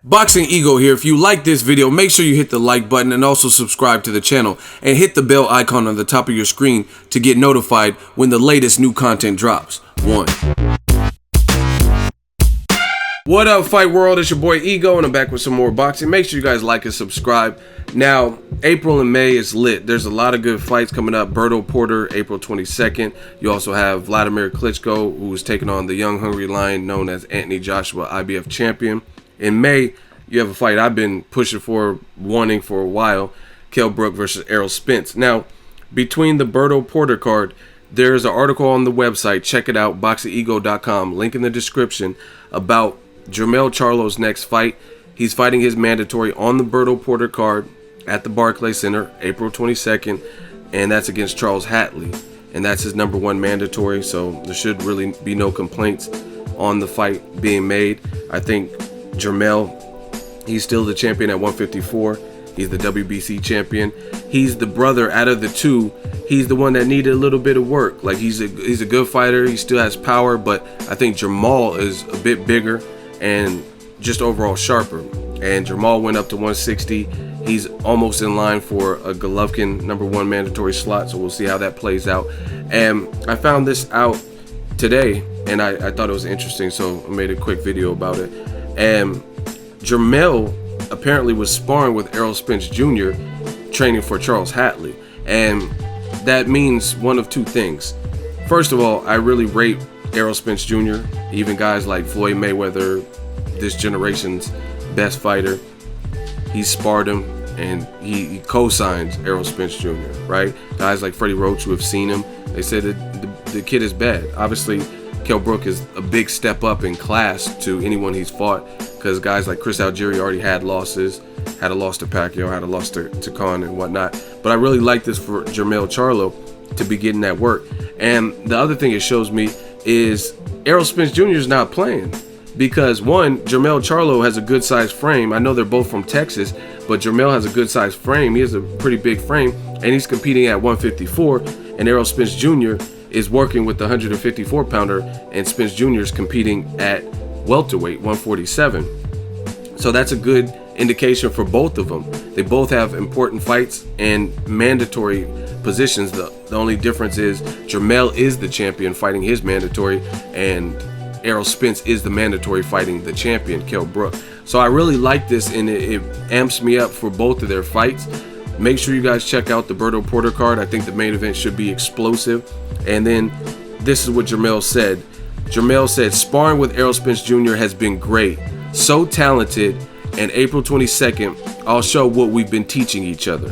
Boxing Ego here. If you like this video, make sure you hit the like button and also subscribe to the channel and hit the bell icon on the top of your screen to get notified when the latest new content drops. 1. What up, fight world? It's your boy Ego and I'm back with some more boxing. Make sure you guys like and subscribe. Now, April and May is lit. There's a lot of good fights coming up. Berto Porter, April 22nd. You also have Vladimir Klitschko, who is taking on the young hungry lion known as Anthony Joshua, IBF champion. In May, you have a fight I've been pushing for, wanting for a while, Kell Brook versus Errol Spence. Now, between the Berto Porter card, there's an article on the website, check it out, boxingego.com, link in the description, about Jermell Charlo's next fight. He's fighting his mandatory on the Berto Porter card at the Barclays Center, April 22nd, and that's against Charles Hatley. And that's his #1 mandatory, so there should really be no complaints on the fight being made. I think Jermell, he's still the champion at 154. He's the WBC champion. He's the brother out of the two. He's the one that needed a little bit of work. Like, he's a good fighter. He still has power, but I think Jermell is a bit bigger and just overall sharper. And Jermell went up to 160. He's almost in line for a Golovkin #1 mandatory slot, so we'll see how that plays out. And I found this out today, and I thought it was interesting, so I made a quick video about it. And Jermell apparently was sparring with Errol Spence Jr., training for Charles Hatley. And that means one of two things. First of all, I really rate Errol Spence Jr., even guys like Floyd Mayweather, this generation's best fighter. He sparred him and he co-signs Errol Spence Jr., right? Guys like Freddie Roach who have seen him, they said that the kid is bad. Obviously, Kell Brook is a big step up in class to anyone he's fought, because guys like Chris Algieri already had losses, had a loss to Pacquiao, had a loss to Khan and whatnot. But I really like this for Jermell Charlo to be getting that work. And the other thing it shows me is Errol Spence Jr. is not playing, because one, Jermell Charlo has a good sized frame. I know they're both from Texas, but Jermell has a good sized frame. He has a pretty big frame, and he's competing at 154, and Errol Spence Jr. is working with the 154 pounder, and Spence Jr. is competing at welterweight 147. So that's a good indication for both of them. They both have important fights and mandatory positions. The only difference is Jermell is the champion fighting his mandatory, and Errol Spence is the mandatory fighting the champion, Kell Brook. So I really like this, and it amps me up for both of their fights. Make sure you guys check out the Berto Porter card. I think the main event should be explosive. And then this is what Jermell said. Jermell said, sparring with Errol Spence Jr. has been great. So talented, and April 22nd, I'll show what we've been teaching each other.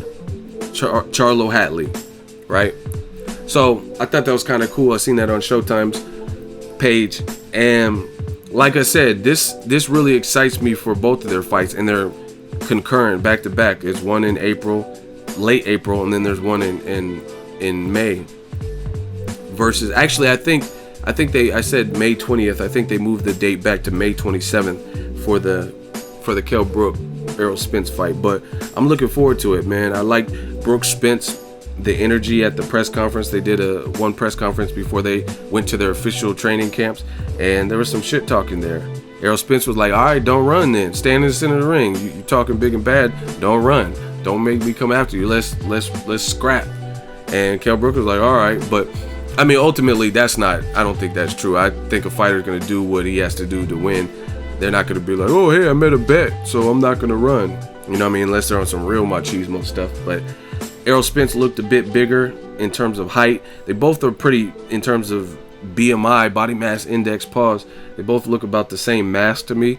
Charlo Hatley, right? So I thought that was kind of cool. I seen that on Showtime's page. And like I said, this really excites me for both of their fights, and they're concurrent back to back. There's one in April, late April, and then there's one in May. Versus, actually, I think I said May 20th. I think they moved the date back to May 27th for the Kell Brook Errol Spence fight. But I'm looking forward to it, man. I like Brook Spence, the energy at the press conference. They did one press conference before they went to their official training camps, and there was some shit talking there. Errol Spence was like, all right, don't run then. Stand in the center of the ring. You talking big and bad, don't run. Don't make me come after you. Let's scrap. And Kell Brook was like, all right. But I mean, ultimately, I don't think that's true. I think a fighter's going to do what he has to do to win. They're not going to be like, oh, hey, I made a bet, so I'm not going to run. You know what I mean? Unless they're on some real machismo stuff. But Errol Spence looked a bit bigger in terms of height. They both are pretty, in terms of BMI, body mass index, pause. They both look about the same mass to me.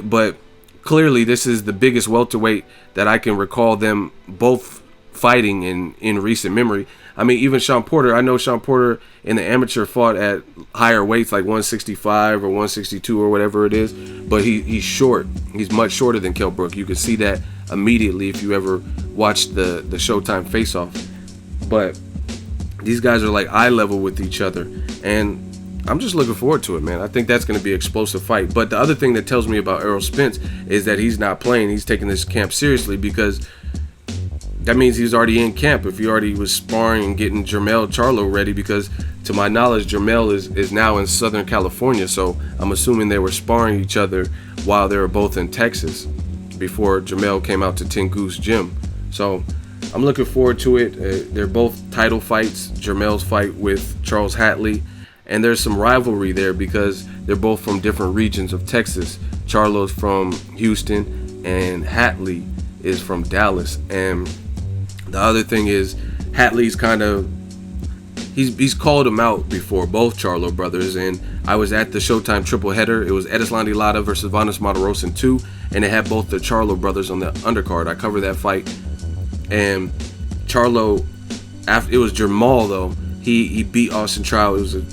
But clearly, this is the biggest welterweight that I can recall them both fighting in recent memory. I mean, even Sean Porter, I know Sean Porter in the amateur fought at higher weights like 165 or 162 or whatever it is, but he's short. He's much shorter than Kell Brook. You can see that immediately if you ever watched the Showtime face-off. But these guys are like eye level with each other, and I'm just looking forward to it, man. I think that's going to be an explosive fight. But the other thing that tells me about Errol Spence is that he's not playing. He's taking this camp seriously, because that means he's already in camp if he already was sparring and getting Jermell Charlo ready, because To my knowledge, Jermell is now in Southern California, so I'm assuming they were sparring each other while they were both in Texas before Jermell came out to Ten Goose Gym. So I'm looking forward to it. They're both title fights. Jermell's fight with Charles Hatley, and there's some rivalry there because they're both from different regions of Texas. Charlo's from Houston and Hatley is from Dallas. And the other thing is Hatley's kind of, he's called him out before, both Charlo brothers, and I was at the Showtime triple header. It was Edislandi Lara versus Vanes Matarosan 2, and it had both the Charlo brothers on the undercard. I covered that fight, and Charlo, after it was Jermell though, he beat Austin Trout. It was a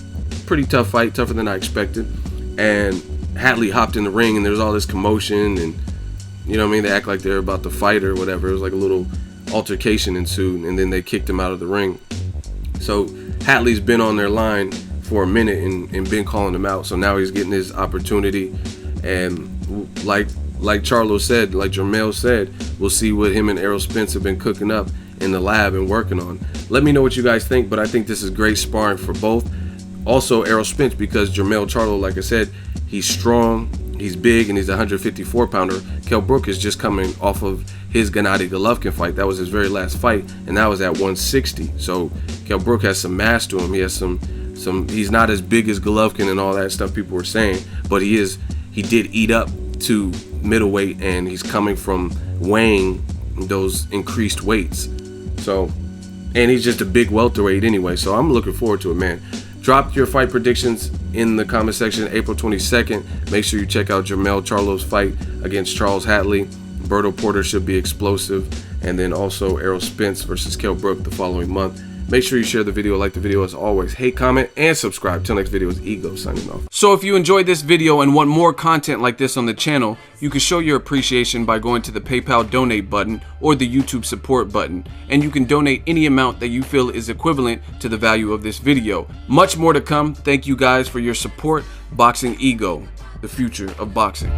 pretty tough fight, tougher than I expected, and Hatley hopped in the ring, and there was all this commotion, and you know what I mean, they act like they're about to fight or whatever. It was like a little altercation ensued, and then they kicked him out of the ring. So Hatley's been on their line for a minute and been calling him out, so now he's getting his opportunity. And like Charlo said, like Jermell said, we'll see what him and Errol Spence have been cooking up in the lab and working on. Let me know what you guys think, but I think this is great sparring for both. Also Errol Spence, because Jermell Charlo, like I said, he's strong, he's big, and he's a 154-pounder. Kell Brook is just coming off of his Gennady Golovkin fight. That was his very last fight, and that was at 160. So Kell Brook has some mass to him. He has some. He's not as big as Golovkin and all that stuff people were saying, but he did eat up to middleweight, and he's coming from weighing those increased weights. So, and he's just a big welterweight anyway. So I'm looking forward to it, man. Drop your fight predictions in the comment section. April 22nd. Make sure you check out Jermell Charlo's fight against Charles Hatley. Berto Porter should be explosive. And then also Errol Spence versus Kell Brook the following month. Make sure you share the video, like the video as always. Hate, comment, and subscribe. Till next video is Ego signing off. So if you enjoyed this video and want more content like this on the channel, you can show your appreciation by going to the PayPal donate button or the YouTube support button. And you can donate any amount that you feel is equivalent to the value of this video. Much more to come. Thank you guys for your support. Boxing Ego, the future of boxing.